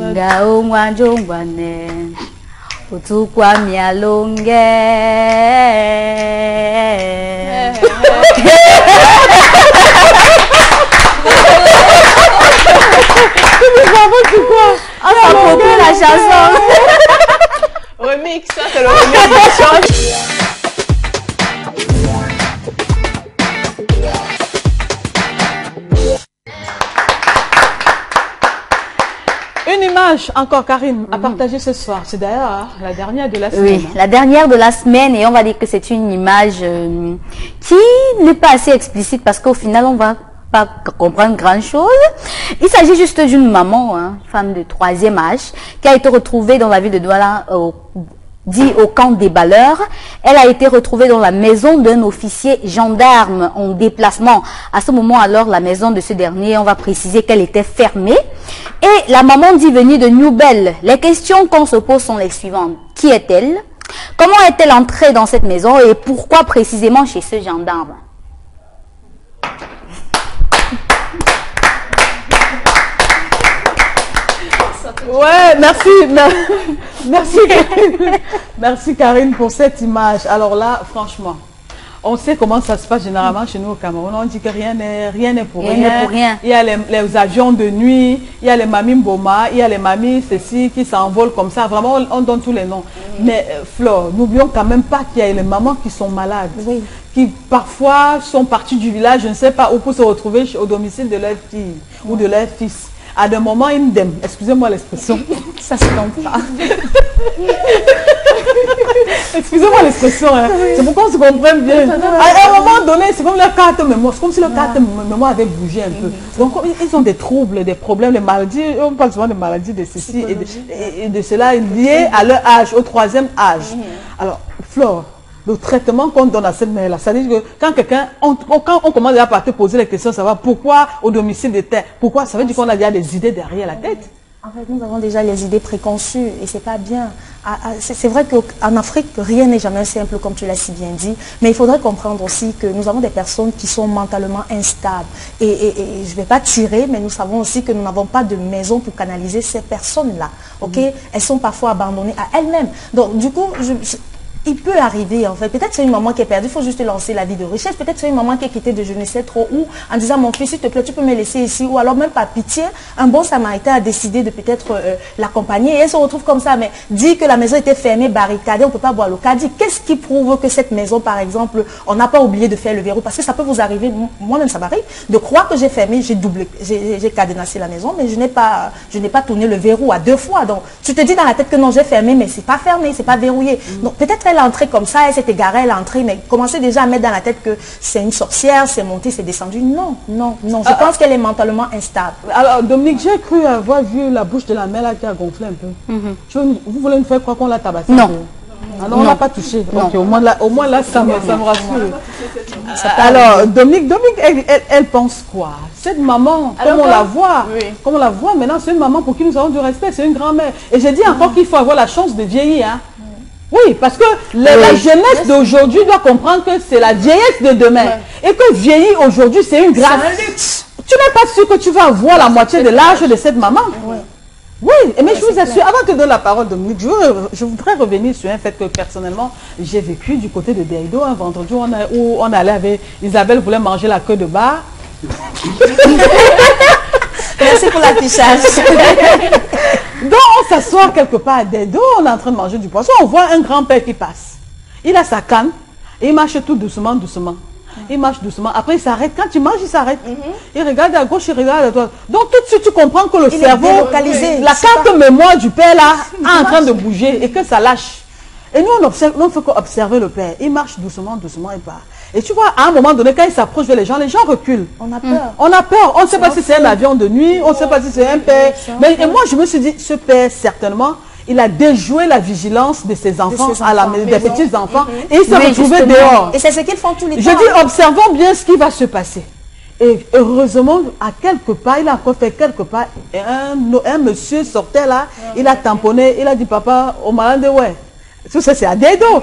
Linga ombwa njongwane. Utukwa mia longue. On s'approprie la chanson. Remix, ça c'est le remix de la chanson. Une image encore, Karine, à partager ce soir. C'est d'ailleurs la dernière de la semaine. Oui, la dernière de la semaine, et on va dire que c'est une image qui n'est pas assez explicite parce qu'au final, on va pas comprendre grand chose. Il s'agit juste d'une maman, femme de 3e âge, qui a été retrouvée dans la ville de Douala, dit au camp des balleurs. Elle a été retrouvée dans la maison d'un officier gendarme en déplacement. À ce moment, alors, la maison de ce dernier, on va préciser qu'elle était fermée. Et la maman dit venir de Newbell. Les questions qu'on se pose sont les suivantes. Qui est-elle? Comment est-elle entrée dans cette maison? Et pourquoi précisément chez ce gendarme? Ouais, merci. Merci, Karine. Merci, Karine, pour cette image. Alors là, franchement, on sait comment ça se passe généralement chez nous au Cameroun. On dit que rien n'est pour rien. Rien n'est pour rien. Il y a les avions de nuit, il y a les mamies Mboma, il y a les mamies ceci qui s'envolent comme ça. Vraiment, on donne tous les noms. Mais Flore, n'oublions quand même pas qu'il y a les mamans qui sont malades. Oui. Qui parfois sont parties du village, je ne sais pas où, pour se retrouver au domicile de leur fille ou de leur fils. À des moments indemnes, excusez-moi l'expression. Ça se comprend. Excusez-moi l'expression, hein. C'est pour qu'on se comprenne bien. À un moment donné, c'est comme leur carte mémoire. C'est comme si leur carte mémoire avait bougé un peu. Donc, ils ont des troubles, des problèmes, des maladies. On parle souvent de maladies de ceci et de cela liées à leur âge, au 3e âge. Alors, Flore, le traitement qu'on donne à cette mère-là, ça dit que quand quelqu'un, quand on commence à te poser les questions, savoir pourquoi au domicile de terre, pourquoi, ça veut dire qu'on a déjà des idées derrière la tête. En fait, nous avons déjà les idées préconçues et c'est pas bien. C'est vrai qu'en Afrique, rien n'est jamais simple, comme tu l'as si bien dit, mais il faudrait comprendre aussi que nous avons des personnes qui sont mentalement instables. Et je ne vais pas tirer, mais nous savons aussi que nous n'avons pas de maison pour canaliser ces personnes-là. Ok, elles sont parfois abandonnées à elles-mêmes. Donc, du coup, il peut arriver en fait, peut-être c'est une maman qui est perdue, il faut juste lancer la vie de richesse, peut-être c'est une maman qui est quittée de je ne sais trop où, en disant mon fils s'il te plaît tu peux me laisser ici, ou alors même par pitié, un bon samaritain a décidé de peut-être l'accompagner et elle se retrouve comme ça, mais dit que la maison était fermée, barricadée, on ne peut pas boire le caddie. Qu'est-ce qui prouve que cette maison par exemple, on n'a pas oublié de faire le verrou, parce que ça peut vous arriver, moi-même ça m'arrive, de croire que j'ai fermé, j'ai doublé, j'ai cadenassé la maison, mais je n'ai pas tourné le verrou à 2 fois, donc tu te dis dans la tête que non j'ai fermé, mais c'est pas fermé, c'est pas verrouillé, donc peut-être elle est entrée comme ça, elle s'est égarée, elle est entrée, mais commencez déjà à mettre dans la tête que c'est une sorcière, c'est monté, c'est descendu. Non, non, non. Je pense qu'elle est mentalement instable. Alors, Dominique, j'ai cru avoir vu la bouche de la mère là qui a gonflé un peu. Vous voulez nous faire croire qu'on l'a tabassé? Non. Alors, on ne l'a pas touché. Non. Okay, au moins là, ça me rassure. Alors, Dominique, elle pense quoi? Cette maman, comme on la voit, comme on la voit maintenant, c'est une maman pour qui nous avons du respect, c'est une grand-mère. Et j'ai dit encore qu'il faut avoir la chance de vieillir. Hein. Oui, parce que la jeunesse d'aujourd'hui doit comprendre que c'est la vieillesse de demain. Et que vieillir aujourd'hui, c'est une grâce. Tu n'es pas sûr que tu vas avoir la moitié de l'âge de cette maman. Oui, mais je vous assure, avant de donner la parole, Dominique, je voudrais revenir sur un fait que personnellement, j'ai vécu du côté de Deido un vendredi où on allait avec Isabelle voulait manger la queue de bar. Merci pour l'affichage. Donc on s'assoit quelque part à Deido, on est en train de manger du poisson, on voit un grand-père qui passe. Il a sa canne et il marche tout doucement, doucement. Il marche doucement. Après, il s'arrête. Quand il mange, il s'arrête. Il regarde à gauche, il regarde à droite. Donc, tout de suite, tu comprends que le cerveau, la carte mémoire du père, là, est en train de bouger et que ça lâche. Et nous, on ne fait qu'observer le père. Il marche doucement, doucement, il part. Et tu vois, à un moment donné, quand il s'approche vers les gens reculent. On a peur. On a peur. On ne sait pas si c'est un avion de nuit, on ne sait pas si c'est un père. Mais et moi, je me suis dit, ce père, certainement, il a déjoué la vigilance de ses enfants, des petits-enfants, et il s'est retrouvé dehors. Et c'est ce qu'ils font tous les temps. Je dis, observons bien ce qui va se passer. Et heureusement, à quelque part, il a encore fait quelque part, et un monsieur sortait là, il a tamponné, il a dit, papa, au malade, ouais. Tout ça, c'est à des dos.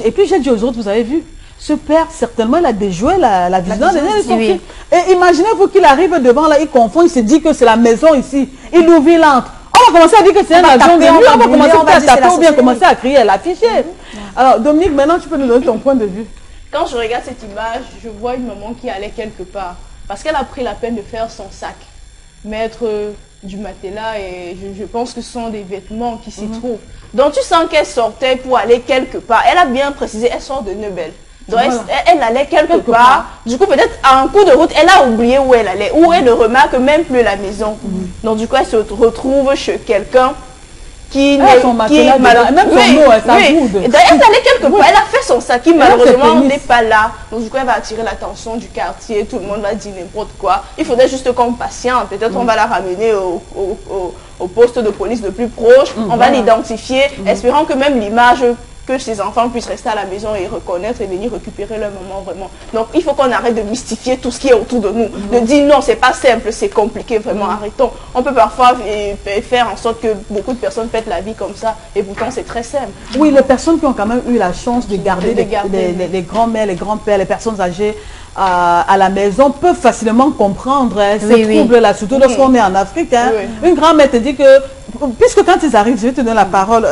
Et puis j'ai dit aux autres, vous avez vu, ce père, certainement, il a déjoué la vigilance de son fils. Et imaginez-vous qu'il arrive devant là, il confond, il se dit que c'est la maison ici. Il ouvre, il entre. On va commencer à dire que c'est un avion de nuit, on va commencer à taper ou bien commencer à crier, à l'afficher. Alors, Dominique, maintenant, tu peux nous donner ton point de vue. Quand je regarde cette image, je vois une maman qui allait quelque part. Parce qu'elle a pris la peine de faire son sac, mettre du matelas et je pense que ce sont des vêtements qui s'y trouvent. Donc, tu sens qu'elle sortait pour aller quelque part. Elle a bien précisé, elle sort de Neubel. Donc, elle allait quelque part. Du coup, peut-être à un coup de route, elle a oublié où elle allait. Ou elle ne remarque même plus la maison. Donc, du coup, elle se retrouve chez quelqu'un qui même son mot, ça boude. Elle allait quelque part. Elle a fait son sac qui malheureusement n'est pas là. Donc, du coup, elle va attirer l'attention du quartier. Tout le monde va dire n'importe quoi. Il faudrait juste qu'on patiente. Peut-être on va la ramener au poste de police le plus proche. On va l'identifier, espérant que même l'image que ces enfants puissent rester à la maison et reconnaître et venir récupérer leur maman vraiment. Donc, il faut qu'on arrête de mystifier tout ce qui est autour de nous. De dire non, c'est pas simple, c'est compliqué, vraiment, arrêtons. On peut parfois faire en sorte que beaucoup de personnes pètent la vie comme ça et pourtant c'est très simple. Oui, les personnes qui ont quand même eu la chance de garder les grands-mères, les grands-pères, les personnes âgées à la maison peuvent facilement comprendre ces troubles-là, surtout lorsqu'on est en Afrique. Hein. Une grand-mère te dit que, puisque quand ils arrivent, je vais te donner la parole,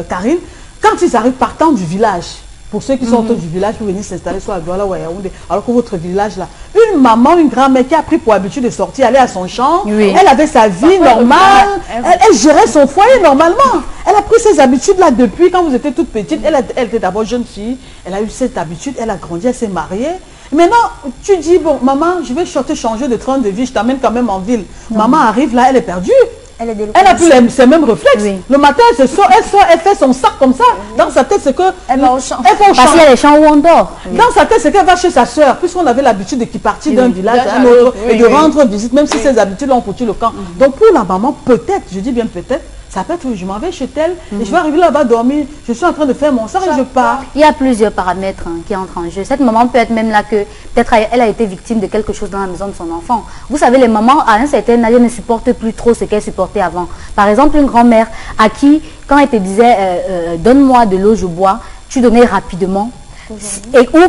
Karine, quand ils arrivent partant du village, pour ceux qui sont autour du village, pour venir s'installer soit à Douala ou à Yaoundé, alors que votre village là, une maman, une grand-mère qui a pris pour habitude de sortir, aller à son champ, elle avait sa vie normale, elle gérait son foyer normalement. Elle a pris ces habitudes là depuis quand vous étiez toute petite. Elle était d'abord jeune fille, elle a eu cette habitude, elle a grandi, elle s'est mariée. Maintenant, tu dis, bon, maman, je vais te changer de train de vie, je t'amène quand même en ville. Maman arrive là, elle est perdue. Elle a plus ces mêmes réflexes. Le matin, elle sort, elle fait son sac comme ça. Dans sa tête, c'est que... Elle va au champ. Parce qu'il y a les champs où on dort. Dans sa tête, c'est qu'elle va chez sa soeur, puisqu'on avait l'habitude de partir d'un village à un autre et de rendre visite, même si ces habitudes-là ont foutu le camp. Donc pour la maman, peut-être, je dis bien peut-être, ça peut être, je m'en vais chez elle, et je vais arriver là-bas dormir, je suis en train de faire mon sac et je pars. Il y a plusieurs paramètres qui entrent en jeu. Cette maman peut être même là que, peut-être elle a été victime de quelque chose dans la maison de son enfant. Vous savez, les mamans, à un certain âge, ne supportent plus trop ce qu'elles supportaient avant. Par exemple, une grand-mère à qui, quand elle te disait, donne-moi de l'eau, je bois, tu donnais rapidement, ou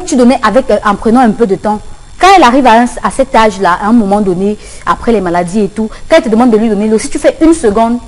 tu donnais en prenant un peu de temps. Quand elle arrive à cet âge-là, à un moment donné, après les maladies et tout, quand elle te demande de lui donner l'eau, si tu fais une seconde,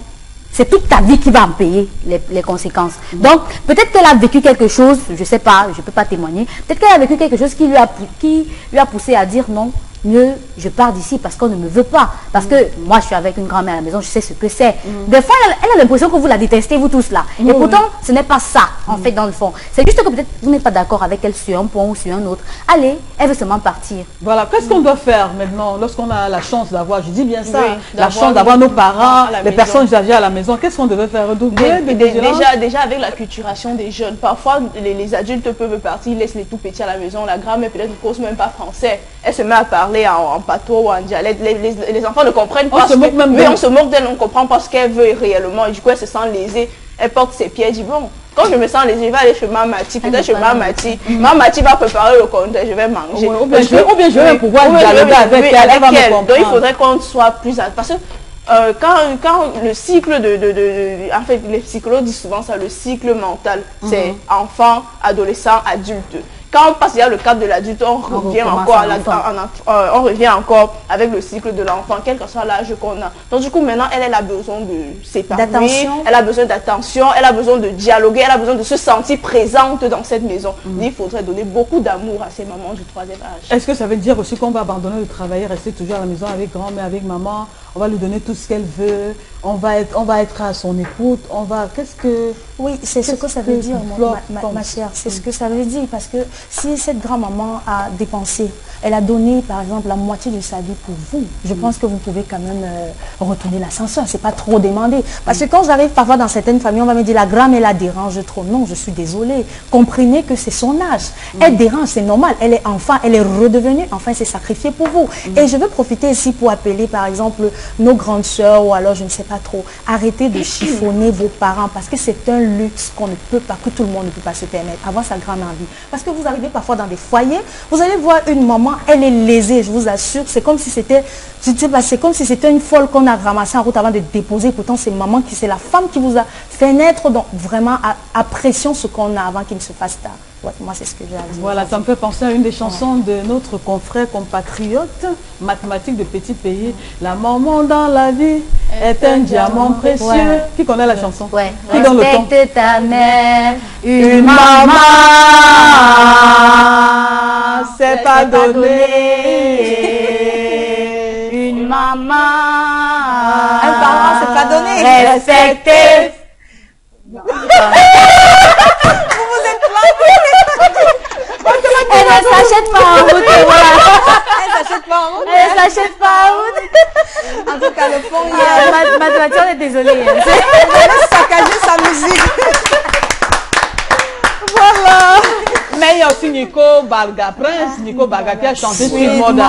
c'est toute ta vie qui va en payer les conséquences. Donc, peut-être qu'elle a vécu quelque chose, je ne sais pas, je ne peux pas témoigner, peut-être qu'elle a vécu quelque chose qui lui a poussé à dire non, mieux je pars d'ici parce qu'on ne me veut pas. Parce que moi, je suis avec une grand-mère à la maison, je sais ce que c'est. Des fois, elle a l'impression que vous la détestez, vous tous là. Et pourtant, ce n'est pas ça, en fait, dans le fond. C'est juste que peut-être vous n'êtes pas d'accord avec elle sur un point ou sur un autre. Allez, elle veut seulement partir. Voilà, qu'est-ce qu'on doit faire maintenant lorsqu'on a la chance d'avoir, je dis bien ça, la chance d'avoir nos parents, les personnes âgées à la maison, qu'est-ce qu'on devait faire? Déjà avec la culturation des jeunes, parfois les adultes peuvent partir, ils laissent les tout petits à la maison, la grand-mère peut-être ne cause même pas français, elle se met à parler en patois ou en dialecte, les enfants ne comprennent pas, mais on se moque d'elle, on ne comprend pas ce qu'elle veut réellement, et du coup elle se sent lésée, elle porte ses pieds, elle dit bon, quand je me sens lésée, je vais aller chez Mamati, peut-être chez Mamati, Mamati va préparer le contexte, je vais manger. Ou bien je vais pouvoir dialoguer avec elle. Donc il faudrait qu'on soit plus... Parce que quand le cycle en fait, les psychologues disent souvent ça, le cycle mental, c'est enfant, adolescent, adulte. Quand on passe déjà le cadre de l'adulte, on revient encore avec le cycle de l'enfant, quel que soit l'âge qu'on a. Donc du coup, maintenant, elle a besoin de s'épanouir, elle a besoin d'attention, elle a besoin de dialoguer, elle a besoin de se sentir présente dans cette maison. Il faudrait donner beaucoup d'amour à ces mamans du troisième âge. Est-ce que ça veut dire aussi qu'on va abandonner de travailler, rester toujours à la maison avec grand-mère, avec maman? on va lui donner tout ce qu'elle veut, on va être à son écoute, qu'est-ce que... Oui, c'est ce que ça veut dire, ma chère. C'est ce que ça veut dire. Parce que si cette grand-maman a dépensé, elle a donné, par exemple, la moitié de sa vie pour vous, je pense que vous pouvez quand même retourner l'ascenseur. C'est pas trop demandé. Parce que quand j'arrive parfois dans certaines familles, on va me dire la grand-mère la dérange trop. Non, je suis désolée. Comprenez que c'est son âge. Elle dérange, c'est normal. Elle est enfant, elle est redevenue enfant, elle s'est sacrifiée pour vous. Et je veux profiter ici pour appeler, par exemple, nos grandes sœurs ou alors, je ne sais pas trop, arrêtez de chiffonner vos parents parce que c'est un luxe qu'on ne peut pas, que tout le monde ne peut pas se permettre, avoir sa grande envie. Parce que vous arrivez parfois dans des foyers, vous allez voir une maman, elle est lésée, je vous assure, c'est comme si c'était, c'est comme si c'était une folle qu'on a ramassée en route avant de déposer. Pourtant, c'est maman qui, c'est la femme qui vous a fait naître, donc vraiment apprécions ce qu'on a avant qu'il ne se fasse tard. Ouais, moi, c'est ce que j'ai à dire. Voilà, ça me fait penser à une des chansons de notre confrère compatriote, mathématique de Petit Pays. La maman dans la vie est un diamant précieux. Ouais. Qui connaît la chanson? Ouais. Qui donne le ton? Respecte ta mère, une maman, c'est pas donné. Une maman, un parent, c'est pas donné. Respectez. Elle ne s'achète pas en route, voilà. Elle s'achète pas en route. Elle ne s'achète pas en route. En tout cas, le fond, il y a... Mathématique, on est désolée. Elle a saccagé sa musique. Voilà. Mais il y a aussi Nico Barga, Prince Nico Barga qui a chanté Sweet Mother.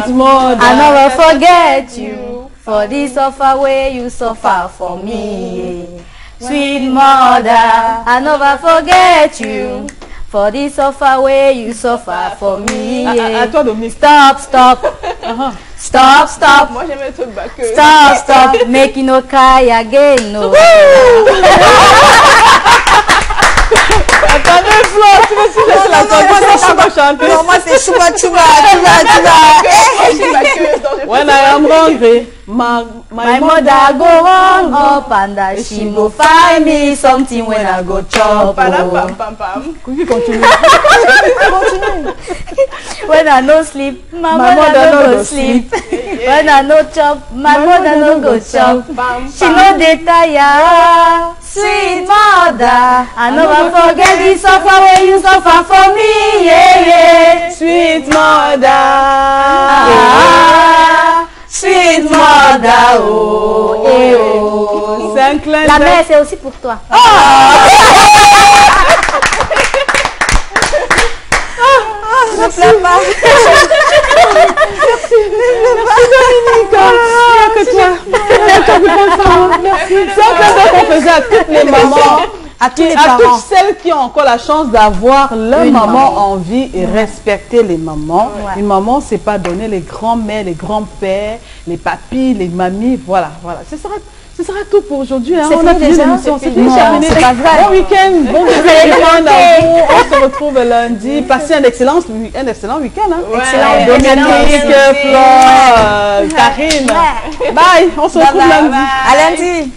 Sweet Mother. I never forget you, for this suffer way you suffer for me. Sweet mother, I never forget you, for this suffer way you suffer for me. À toi, Dominique. Stop, stop. Stop, stop. Moi, j'aime être baqueuse. Stop, stop. Make you no cry again, no. Attendez, Flo, tu veux si je la chanter? Non, moi, c'est Chouba, Chouba. Moi, je suis baqueuse. When I am hungry, my mother go run up and she go find me something when I go chop. Pam, pam, pam. Continue. When I no sleep, my mother no go sleep. When I no chop, my mother no go chop. She no dey tire. Sweet mother, I never forget the suffer when you suffer for me. Yeah, yeah. Sweet mother. Sweet mother, oh, eh, oh. C'est un clin La d'œil. mère, c'est aussi pour toi. Ne pleure pas. Merci. C'est un clin d'œil qu'on faisait à toutes les mamans. À tous les À parents. toutes celles qui ont encore la chance d'avoir leur maman en vie et respecter les mamans. Ouais. Une maman, c'est pas donner les grands-mères, les grands-pères, les papis, les mamies. Voilà, voilà. Ce sera tout pour aujourd'hui. Hein. C'est On a fini fini déjà? l'émission. C'est fini. fini, Non, terminé. c'est pas vrai. Bon week-end, bon week-end à vous. On se retrouve lundi. Passez un excellent week-end. Hein. Ouais. Excellent week-end. Dominique, Merci. Flore, Karine. Bye. On se retrouve lundi. À lundi.